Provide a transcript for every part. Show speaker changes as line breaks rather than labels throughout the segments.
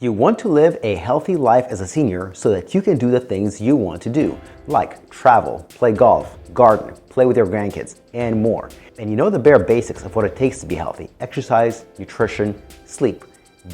You want to live a healthy life as a senior so that you can do the things you want to do, like travel, play golf, garden, play with your grandkids, and more. And you know the bare basics of what it takes to be healthy: exercise, nutrition, sleep.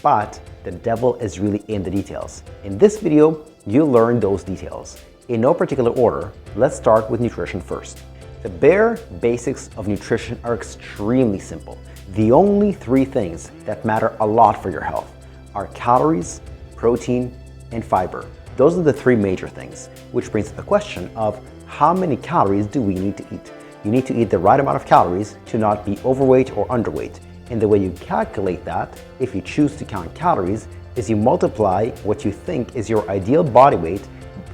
But the devil is really in the details. In this video, you'll learn those details. In no particular order, let's start with nutrition first. The bare basics of nutrition are extremely simple. The only three things that matter a lot for your health are calories, protein, and fiber. Those are the three major things, which brings the question of how many calories do we need to eat? You need to eat the right amount of calories to not be overweight or underweight. And the way you calculate that, if you choose to count calories, is you multiply what you think is your ideal body weight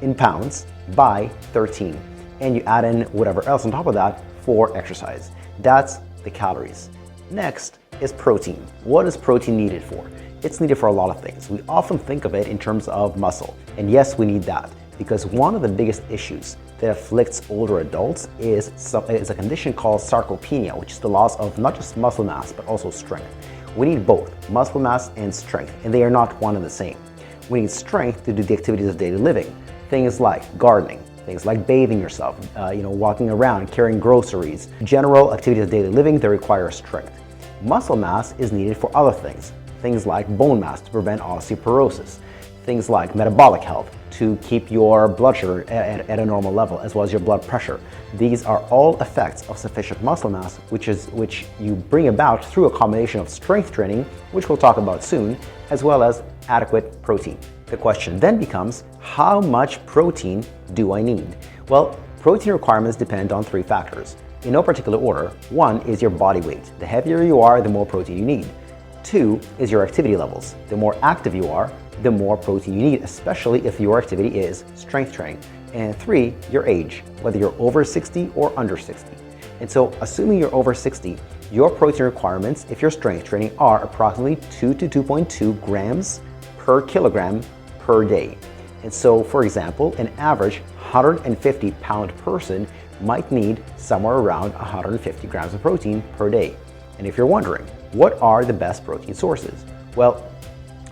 in pounds by 13. And you add in whatever else on top of that for exercise. That's the calories. Next is protein. What is protein needed for? It's needed for a lot of things. We often think of it in terms of muscle. And yes, we need that, because one of the biggest issues that afflicts older adults is a condition called sarcopenia, which is the loss of not just muscle mass, but also strength. We need both muscle mass and strength, and they are not one and the same. We need strength to do the activities of daily living, things like gardening, things like bathing yourself, walking around, carrying groceries, general activities of daily living that require strength. Muscle mass is needed for other things like bone mass to prevent osteoporosis, things like metabolic health to keep your blood sugar at a normal level, as well as your blood pressure. These are all effects of sufficient muscle mass, which you bring about through a combination of strength training, which we'll talk about soon, as well as adequate protein. The question then becomes, how much protein do I need? Well, protein requirements depend on three factors. In no particular order. One is your body weight. The heavier you are, the more protein you need. Two is your activity levels. The more active you are, the more protein you need, especially if your activity is strength training. And three, your age, whether you're over 60 or under 60. And so, assuming you're over 60, your protein requirements, if you're strength training, are approximately 2 to 2.2 grams per kilogram per day. And so, for example, an average 150-pound person might need somewhere around 150 grams of protein per day. And if you're wondering, what are the best protein sources? Well,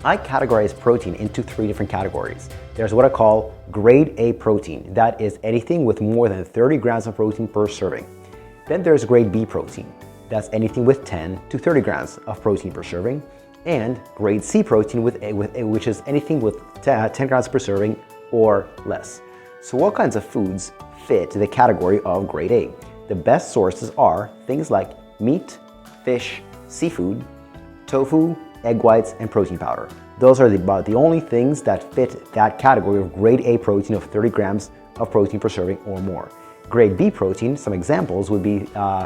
I categorize protein into three different categories. There's what I call grade A protein. That is anything with more than 30 grams of protein per serving. Then there's grade B protein. That's anything with 10 to 30 grams of protein per serving. And grade C protein, which is anything with 10 grams per serving or less. So what kinds of foods fit the category of grade A? The best sources are things like meat, fish, seafood, tofu, egg whites, and protein powder. Those are about the only things that fit that category of grade A protein of 30 grams of protein per serving or more. Grade B protein, some examples would be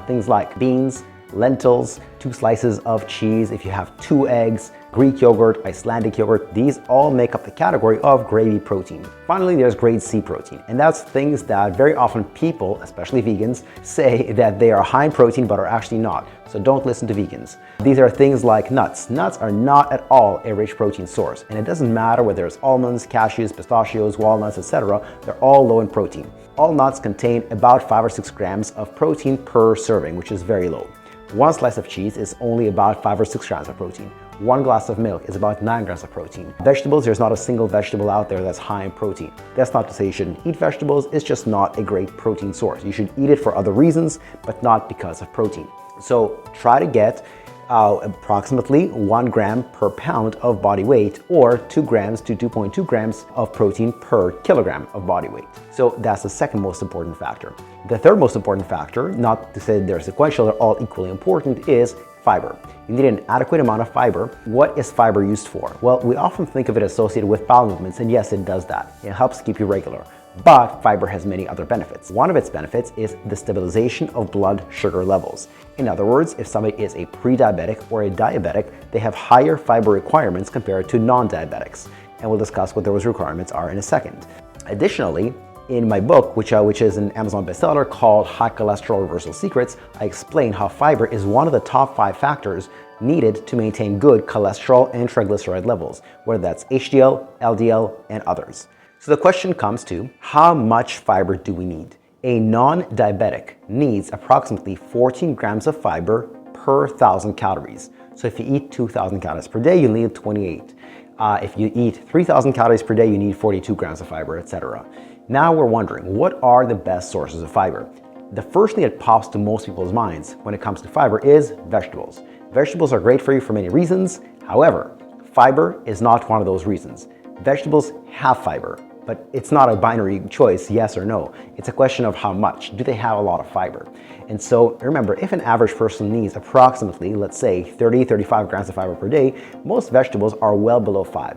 things like beans, lentils, 2 slices of cheese, if you have 2 eggs, Greek yogurt, Icelandic yogurt. These all make up the category of grade B protein. Finally, there's grade C protein, and that's things that very often people, especially vegans, say that they are high in protein but are actually not. So don't listen to vegans. These are things like nuts. Nuts are not at all a rich protein source, and it doesn't matter whether it's almonds, cashews, pistachios, walnuts, etc. They're all low in protein. All nuts contain about 5 or 6 grams of protein per serving, which is very low. 1 slice of cheese is only about 5 or 6 grams of protein. 1 glass of milk is about 9 grams of protein. Vegetables, there's not a single vegetable out there that's high in protein. That's not to say you shouldn't eat vegetables, it's just not a great protein source. You should eat it for other reasons, but not because of protein. So try to get approximately 1 gram per pound of body weight, or 2 grams to 2.2 grams of protein per kilogram of body weight. So that's the second most important factor. The third most important factor, not to say they're sequential, they're all equally important, is fiber. You need an adequate amount of fiber. What is fiber used for? Well, we often think of it associated with bowel movements, and yes, it does that. It helps keep you regular. But fiber has many other benefits. One of its benefits is the stabilization of blood sugar levels. In other words, if somebody is a pre-diabetic or a diabetic, they have higher fiber requirements compared to non-diabetics. And we'll discuss what those requirements are in a second. Additionally, in my book, which is an Amazon bestseller called High Cholesterol Reversal Secrets, I explain how fiber is one of the top 5 factors needed to maintain good cholesterol and triglyceride levels, whether that's HDL, LDL, and others. So the question comes to, how much fiber do we need? A non-diabetic needs approximately 14 grams of fiber per 1,000 calories. So if you eat 2,000 calories per day, you need 28. If you eat 3,000 calories per day, you need 42 grams of fiber, etc. Now we're wondering, what are the best sources of fiber? The first thing that pops to most people's minds when it comes to fiber is vegetables. Vegetables are great for you for many reasons. However, fiber is not one of those reasons. Vegetables have fiber, but it's not a binary choice, yes or no. It's a question of how much. Do they have a lot of fiber? And so remember, if an average person needs approximately, let's say 35 grams of fiber per day, most vegetables are well below 5.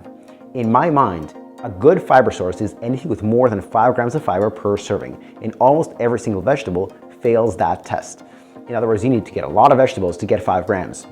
In my mind, a good fiber source is anything with more than 5 grams of fiber per serving, and almost every single vegetable fails that test. In other words, you need to get a lot of vegetables to get 5 grams.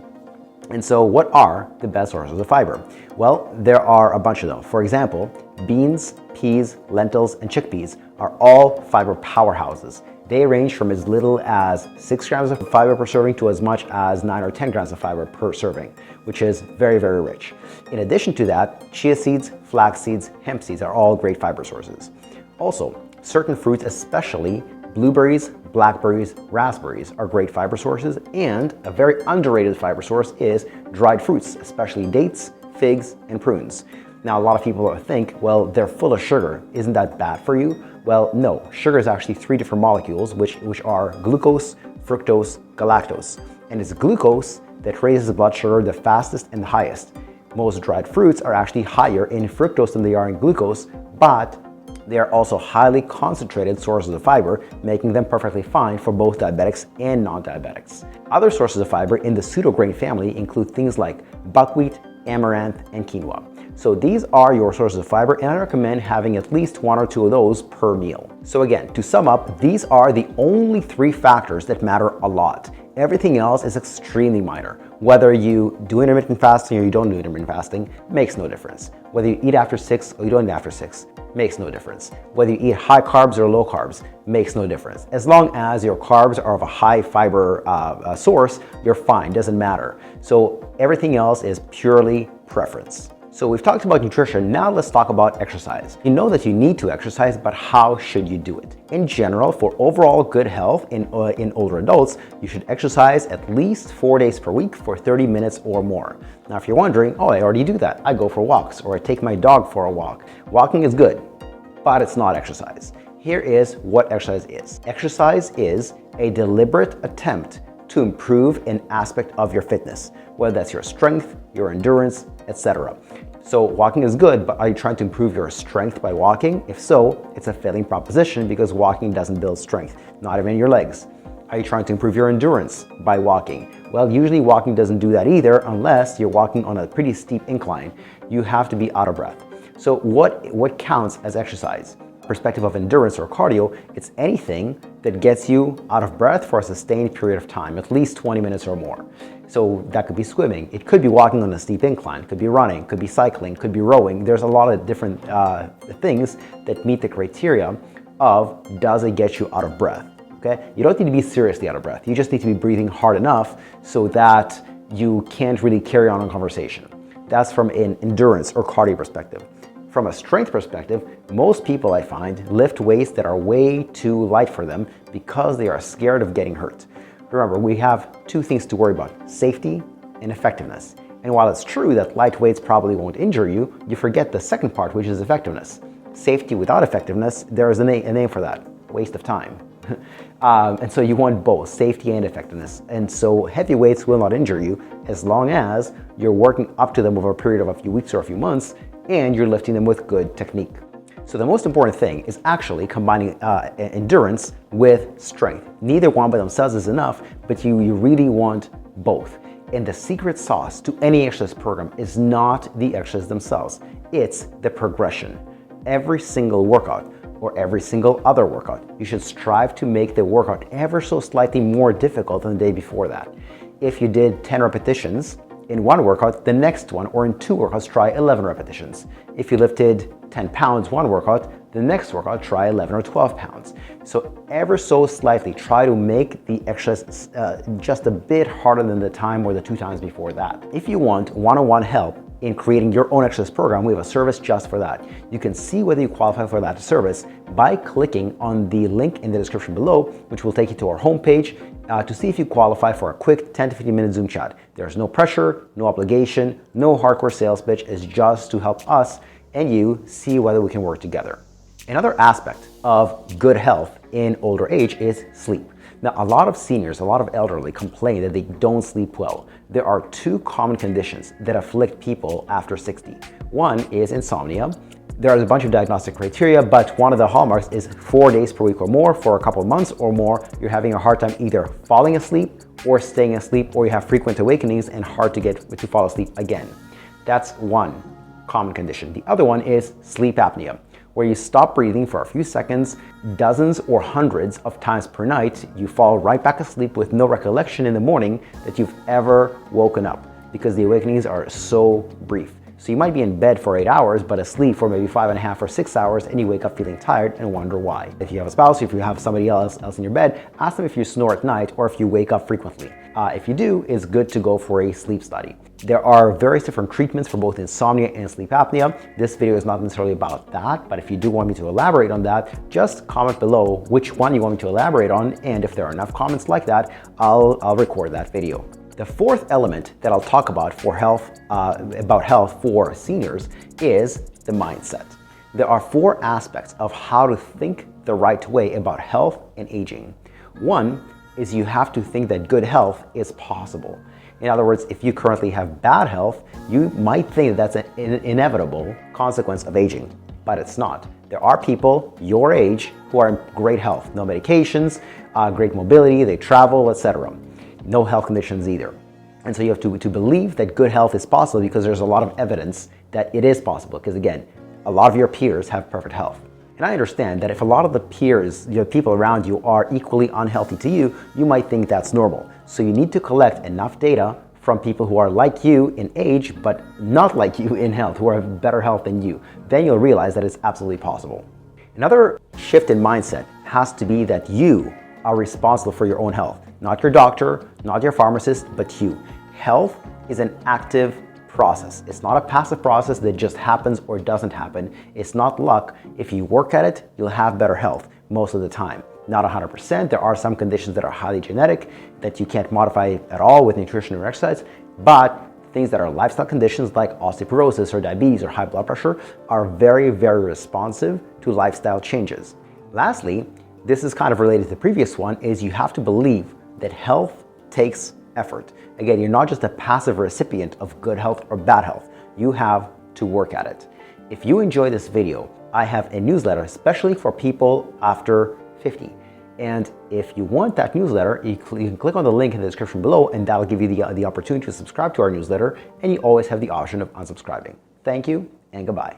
And so what are the best sources of fiber? Well, there are a bunch of them. For example, beans, peas, lentils, and chickpeas are all fiber powerhouses. They range from as little as 6 grams of fiber per serving to as much as 9 or 10 grams of fiber per serving, which is very, very rich. In addition to that, chia seeds, flax seeds, hemp seeds are all great fiber sources. Also, certain fruits, especially blueberries, blackberries, raspberries, are great fiber sources, and a very underrated fiber source is dried fruits, especially dates, figs, and prunes. Now, a lot of people think, well, they're full of sugar. Isn't that bad for you? Well, no. Sugar is actually 3 different molecules, which are glucose, fructose, galactose. And it's glucose that raises blood sugar the fastest and the highest. Most dried fruits are actually higher in fructose than they are in glucose, but they are also highly concentrated sources of fiber, making them perfectly fine for both diabetics and non-diabetics. Other sources of fiber in the pseudograin family include things like buckwheat, amaranth, and quinoa. So these are your sources of fiber, and I recommend having at least 1 or 2 of those per meal. So again, to sum up, these are the only 3 factors that matter a lot. Everything else is extremely minor. Whether you do intermittent fasting or you don't do intermittent fasting makes no difference. Whether you eat after 6 or you don't eat after 6 makes no difference. Whether you eat high carbs or low carbs makes no difference. As long as your carbs are of a high fiber source, you're fine, doesn't matter. So everything else is purely preference. So we've talked about nutrition, now let's talk about exercise. You know that you need to exercise, but how should you do it? In general, for overall good health in older adults, you should exercise at least 4 days per week for 30 minutes or more. Now, if you're wondering, oh, I already do that. I go for walks or I take my dog for a walk. Walking is good, but it's not exercise. Here is what exercise is. Exercise is a deliberate attempt to improve an aspect of your fitness, whether that's your strength, your endurance, etc. So walking is good, but are you trying to improve your strength by walking? If so, it's a failing proposition because walking doesn't build strength, not even your legs. Are you trying to improve your endurance by walking? Well, usually walking doesn't do that either unless you're walking on a pretty steep incline. You have to be out of breath. So what counts as exercise? Perspective of endurance or cardio, it's anything that gets you out of breath for a sustained period of time, at least 20 minutes or more. So that could be swimming, it could be walking on a steep incline, it could be running, it could be cycling, it could be rowing. There's a lot of different things that meet the criteria of does it get you out of breath, okay? You don't need to be seriously out of breath. You just need to be breathing hard enough so that you can't really carry on a conversation. That's from an endurance or cardio perspective. From a strength perspective, most people I find lift weights that are way too light for them because they are scared of getting hurt. Remember, we have 2 things to worry about, safety and effectiveness. And while it's true that light weights probably won't injure you, you forget the second part, which is effectiveness. Safety without effectiveness, there is a name for that, waste of time. And so you want both safety and effectiveness. And so heavy weights will not injure you as long as you're working up to them over a period of a few weeks or a few months and you're lifting them with good technique. So the most important thing is actually combining endurance with strength. Neither one by themselves is enough, but you really want both. And the secret sauce to any exercise program is not the exercises themselves, it's the progression. Every single workout or every single other workout, you should strive to make the workout ever so slightly more difficult than the day before that. If you did 10 repetitions in one workout, the next one or in 2 workouts, try 11 repetitions. If you lifted 10 pounds one workout, the next workout, try 11 or 12 pounds. So ever so slightly, try to make the exercise just a bit harder than the time or the 2 times before that. If you want one-on-one help in creating your own exercise program, we have a service just for that. You can see whether you qualify for that service by clicking on the link in the description below, which will take you to our homepage to see if you qualify for a quick 10 to 15 minute Zoom chat. There's no pressure, no obligation, no hardcore sales pitch. It's just to help us and you see whether we can work together. Another aspect of good health in older age is sleep. Now, a lot of seniors, a lot of elderly complain that they don't sleep well. There are two common conditions that afflict people after 60. One is insomnia. There is a bunch of diagnostic criteria, but one of the hallmarks is 4 days per week or more for a couple of months or more. You're having a hard time either falling asleep or staying asleep, or you have frequent awakenings and hard to get to fall asleep again. That's one common condition. The other one is sleep apnea, where you stop breathing for a few seconds, dozens or hundreds of times per night. You fall right back asleep with no recollection in the morning that you've ever woken up, because the awakenings are so brief. So you might be in bed for 8 hours, but asleep for maybe 5.5 or 6 hours, and you wake up feeling tired and wonder why. If you have a spouse, if you have somebody else in your bed, ask them if you snore at night or if you wake up frequently. If you do, it's good to go for a sleep study. There are various different treatments for both insomnia and sleep apnea. This video is not necessarily about that, but if you do want me to elaborate on that, just comment below which one you want me to elaborate on, and if there are enough comments like that, I'll record that video. The fourth element that I'll talk about for health, for seniors, is the mindset. There are 4 aspects of how to think the right way about health and aging. One is you have to think that good health is possible. In other words, if you currently have bad health, you might think that that's an inevitable consequence of aging, but it's not. There are people your age who are in great health, no medications, great mobility, they travel, etc. No health conditions either. And so you have to believe that good health is possible, because there's a lot of evidence that it is possible. Because again, a lot of your peers have perfect health. And I understand that if a lot of the peers, your people around you, are equally unhealthy to you, you might think that's normal. So you need to collect enough data from people who are like you in age, but not like you in health, who have better health than you. Then you'll realize that it's absolutely possible. Another shift in mindset has to be that you are responsible for your own health. Not your doctor, not your pharmacist, but you. Health is an active process. It's not a passive process that just happens or doesn't happen. It's not luck. If you work at it, you'll have better health most of the time. Not 100%. There are some conditions that are highly genetic that you can't modify at all with nutrition or exercise, but things that are lifestyle conditions like osteoporosis or diabetes or high blood pressure are very, very responsive to lifestyle changes. Lastly, this is kind of related to the previous one, is you have to believe that health takes effort. Again, you're not just a passive recipient of good health or bad health. You have to work at it. If you enjoy this video, I have a newsletter especially for people after 50. And if you want that newsletter, you can click on the link in the description below, and that'll give you the opportunity to subscribe to our newsletter, and you always have the option of unsubscribing. Thank you and goodbye.